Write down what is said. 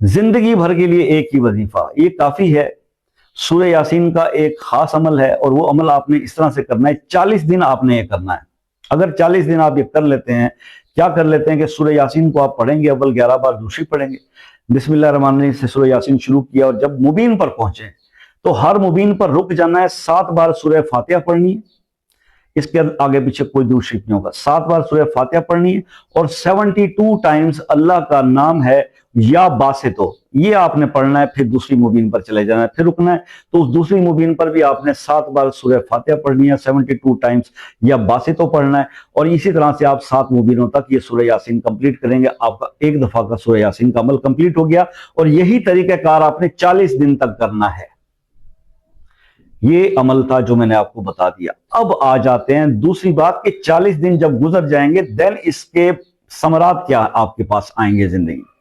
जिंदगी भर के लिए एक ही वजीफा, ये काफी है। सूरह यासीन का एक खास अमल है और वो अमल आपने इस तरह से करना है, 40 दिन आपने ये करना है। अगर 40 दिन आप ये कर लेते हैं, क्या कर लेते हैं कि सूरह यासीन को आप पढ़ेंगे, अव्वल 11 बार दूसरी पढ़ेंगे, बिस्मिल्लाह रहमान रहीम से सूरह यासीन शुरू किया और जब मुबीन पर पहुंचे तो हर मुबीन पर रुक जाना है, 7 बार सूरह फातिहा पढ़नी है, इसके आगे पीछे कोई दूसरी नहीं होगा। 7 बार सूरह फातिहा पढ़नी है और 72 टाइम्स अल्लाह का नाम है या बासितो, ये आपने पढ़ना है। फिर दूसरी मुबीन पर चले जाना है, फिर रुकना है, तो उस दूसरी मुबीन पर भी आपने 7 बार सूरह फातिहा पढ़नी है, 72 टाइम्स या बासितो पढ़ना है। और इसी तरह से आप 7 मुबीनों तक ये सूरह यासीन कंप्लीट करेंगे, आपका एक दफा का सूरह यासीन का अमल कंप्लीट हो गया। और यही तरीक़ाकार आपने 40 दिन तक करना है। ये अमल था जो मैंने आपको बता दिया। अब आ जाते हैं दूसरी बात कि 40 दिन जब गुजर जाएंगे देन इसके समरात क्या आपके पास आएंगे जिंदगी।